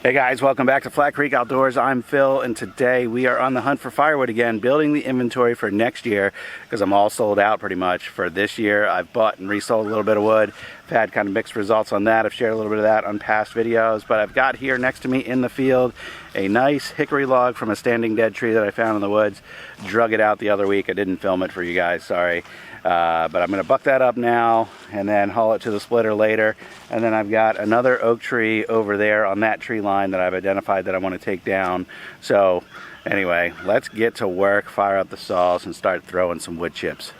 Hey guys, welcome back to Flat Creek Outdoors. I'm Phil, and today we are on the hunt for firewood again, building the inventory for next year because I'm all sold out pretty much for this year. I've bought and resold a little bit of wood. I've had kind of mixed results on that. I've shared a little bit of that on past videos, but I've got here next to me in the field a nice hickory log from a standing dead tree that I found in the woods. Drug it out the other week. I didn't film it for you guys, sorry. But I'm going to buck that up now and then haul it to the splitter later. And then I've got another oak tree over there on that tree line that I've identified that I want to take down. So anyway, let's get to work, fire up the saws, and start throwing some wood chips.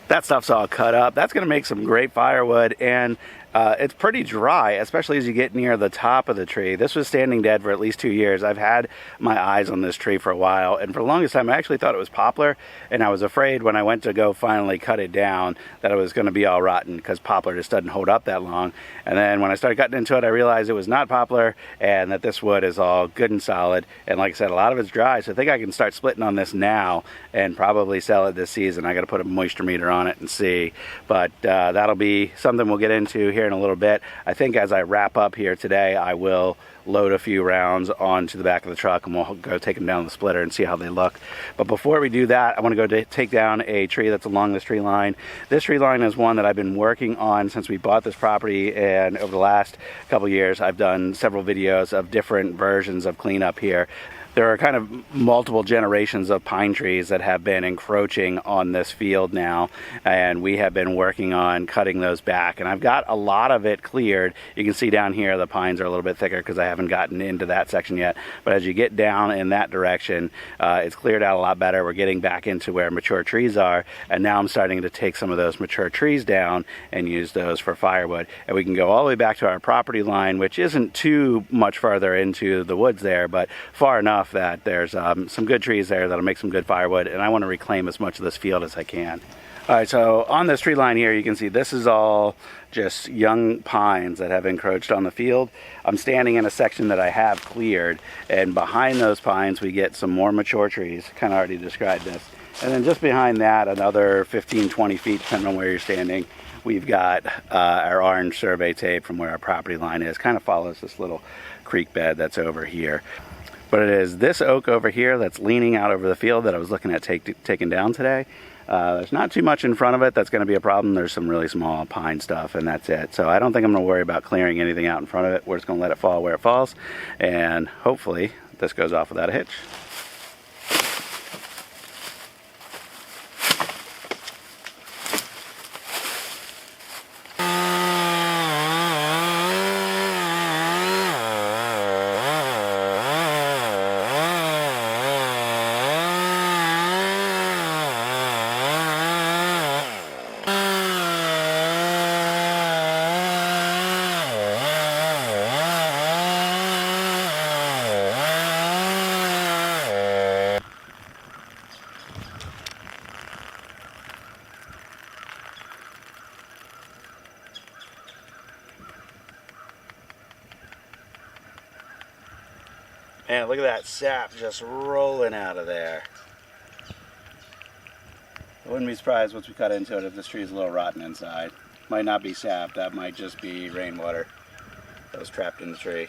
That stuff's all cut up. That's going to make some great firewood, and it's pretty dry, especially as you get near the top of the tree. This was standing dead for at least 2 years. I've had my eyes on this tree for a while, and for the longest time I actually thought it was poplar, and I was afraid when I went to go finally cut it down that it was going to be all rotten because poplar just doesn't hold up that long. And then when I started cutting into it, I realized it was not poplar and that this wood is all good and solid. And like I said, a lot of it's dry, so I think I can start splitting on this now and probably sell it this season. I got to put a moisture meter on it and see, but that'll be something we'll get into here in a little bit. I think as I wrap up here today, I will load a few rounds onto the back of the truck and we'll go take them down the splitter and see how they look. But before we do that, I want to go take down a tree that's along this tree line. This tree line is one that I've been working on since we bought this property, and over the last couple years I've done several videos of different versions of cleanup here. there are kind of multiple generations of pine trees that have been encroaching on this field now, and we have been working on cutting those back, and I've got a lot of it cleared. You can see down here the pines are a little bit thicker because I haven't gotten into that section yet, but as you get down in that direction, it's cleared out a lot better. We're getting back into where mature trees are, and now I'm starting to take some of those mature trees down and use those for firewood, and we can go all the way back to our property line, which isn't too much farther into the woods there, but far enough that there's some good trees there that'll make some good firewood, and I want to reclaim as much of this field as I can. All right, so on this tree line here, you can see this is all just young pines that have encroached on the field. I'm standing in a section that I have cleared, and behind those pines we get some more mature trees. Kind of already described this. And then just behind that, another 15-20 feet, depending on where you're standing, we've got our orange survey tape from where our property line is. Kind of follows this little creek bed that's over here. But it is this oak over here that's leaning out over the field that I was looking at taking down today. There's not too much in front of it that's going to be a problem. There's some really small pine stuff, and that's it. So I don't think I'm going to worry about clearing anything out in front of it. We're just going to let it fall where it falls, and hopefully this goes off without a hitch. And look at that sap just rolling out of there. I wouldn't be surprised once we cut into it if this tree is a little rotten inside. Might not be sap, that might just be rainwater that was trapped in the tree.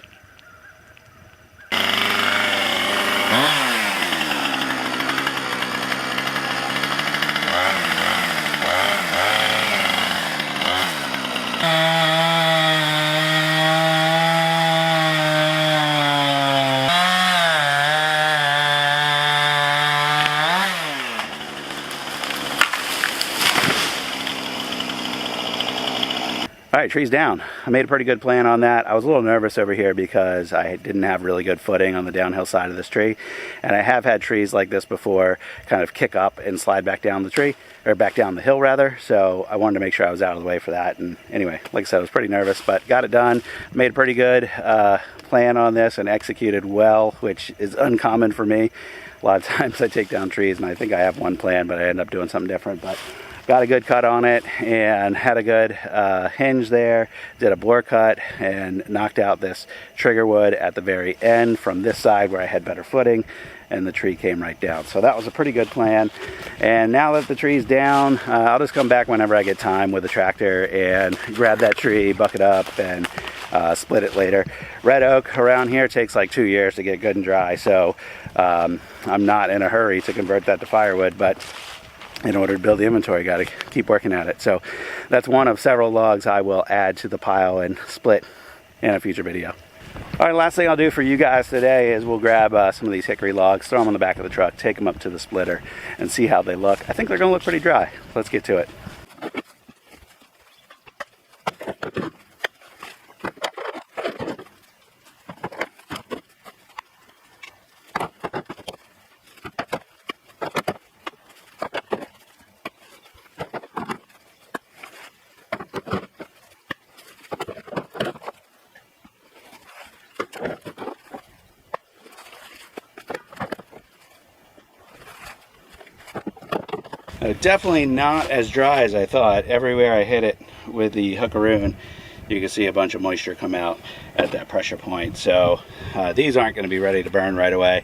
All right, tree's down. I made a pretty good plan on that. I was a little nervous over here because I didn't have really good footing on the downhill side of this tree. And I have had trees like this before kind of kick up and slide back down the tree, or back down the hill rather. So I wanted to make sure I was out of the way for that. And anyway, like I said, I was pretty nervous, but got it done. Made a pretty good plan on this and executed well, which is uncommon for me. A lot of times I take down trees and I think I have one plan, but I end up doing something different. But got a good cut on it and had a good hinge there, did a bore cut and knocked out this trigger wood at the very end from this side where I had better footing, and the tree came right down. So that was a pretty good plan. And now that the tree's down, I'll just come back whenever I get time with the tractor and grab that tree, buck it up, and split it later. Red oak around here takes like 2 years to get good and dry, so I'm not in a hurry to convert that to firewood, but in order to build the inventory, got to keep working at it. So that's one of several logs I will add to the pile and split in a future video. All right, last thing I'll do for you guys today is we'll grab some of these hickory logs, throw them on the back of the truck, take them up to the splitter, and see how they look. I think they're going to look pretty dry. Let's get to it. Definitely not as dry as I thought. Everywhere I hit it with the hickory, you can see a bunch of moisture come out at that pressure point. So these aren't going to be ready to burn right away.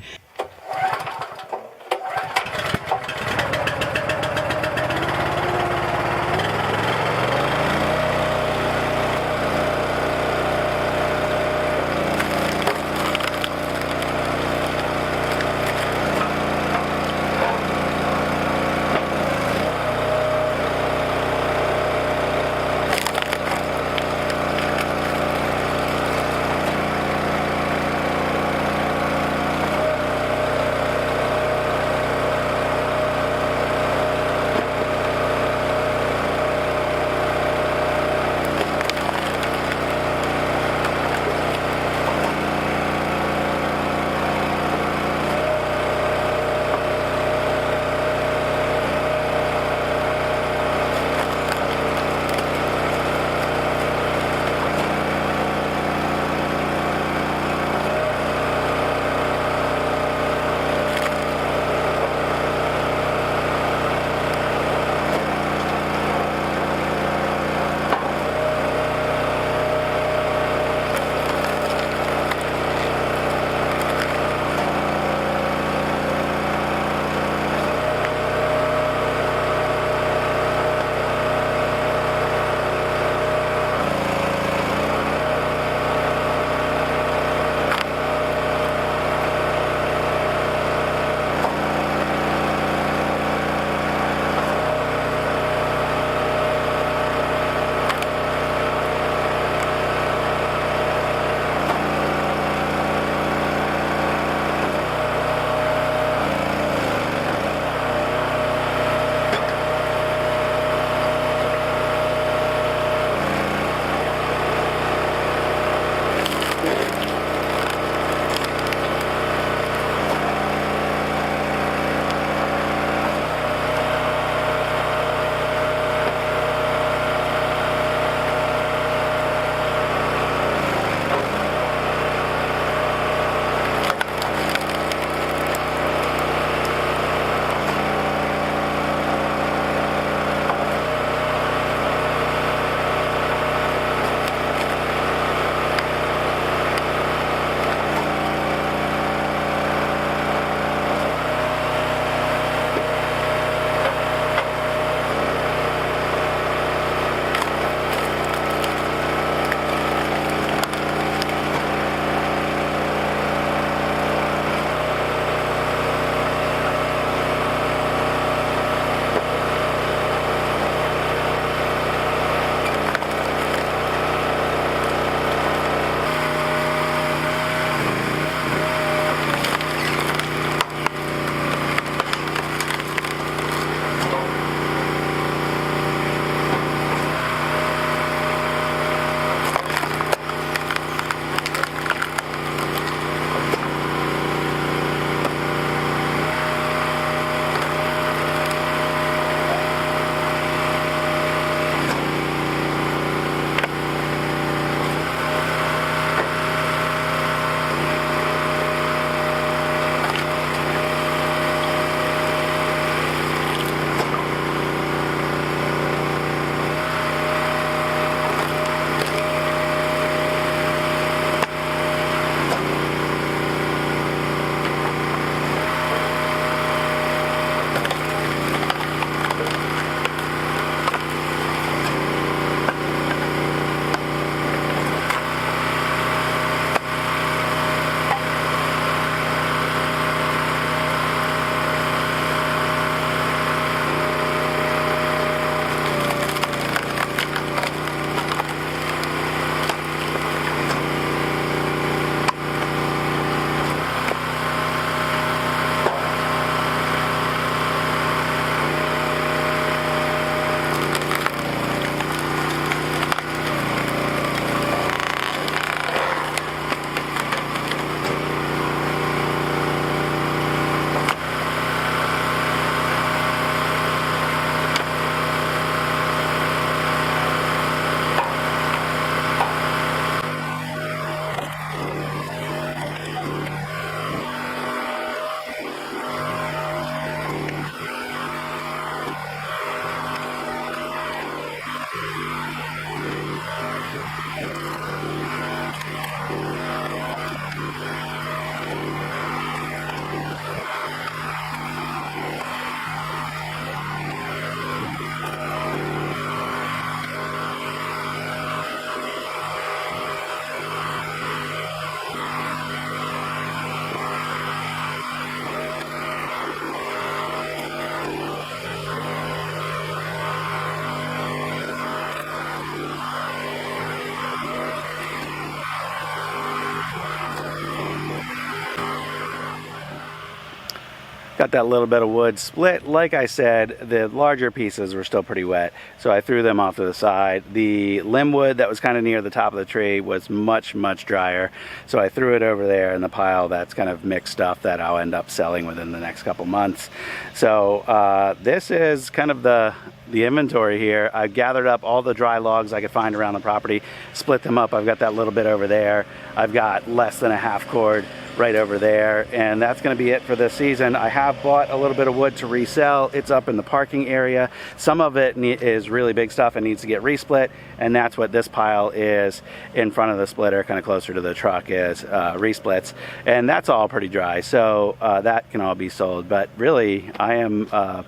got that little bit of wood split. Like I said, the larger pieces were still pretty wet, so I threw them off to the side. The limb wood that was kind of near the top of the tree was much drier, so I threw it over there in the pile. That's kind of mixed stuff that I'll end up selling within the next couple months. So this is kind of the inventory here. I gathered up all the dry logs I could find around the property, split them up. I've got that little bit over there. I've got less than a half cord right over there, and that's going to be it for this season. I have bought a little bit of wood to resell. It's up in the parking area. Some of it is really big stuff and needs to get resplit, and that's what this pile is in front of the splitter, kind of closer to the truck, is resplits, and that's all pretty dry, so that can all be sold. But really, I am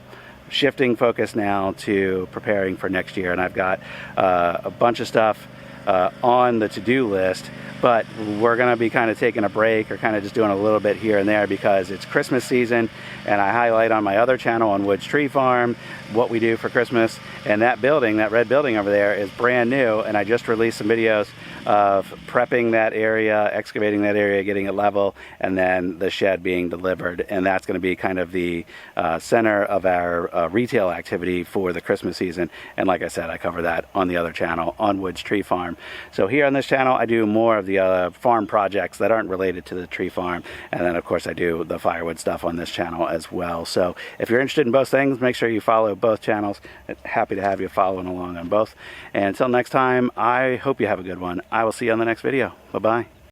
shifting focus now to preparing for next year, and I've got a bunch of stuff on the to-do list, but we're going to be kind of taking a break or kind of just doing a little bit here and there because it's Christmas season, and I highlight on my other channel on Woods Tree Farm what we do for Christmas. And that building, that red building over there, is brand new, and I just released some videos of prepping that area, excavating that area, getting it level, and then the shed being delivered. And that's going to be kind of the center of our retail activity for the Christmas season. And like I said, I cover that on the other channel on Woods Tree Farm. So here on this channel, I do more of the farm projects that aren't related to the tree farm, and then of course I do the firewood stuff on this channel as well. So if you're interested in both things, make sure you follow both channels. Happy to have you following along on both. And until next time, I hope you have a good one. I will see you on the next video. Bye-bye.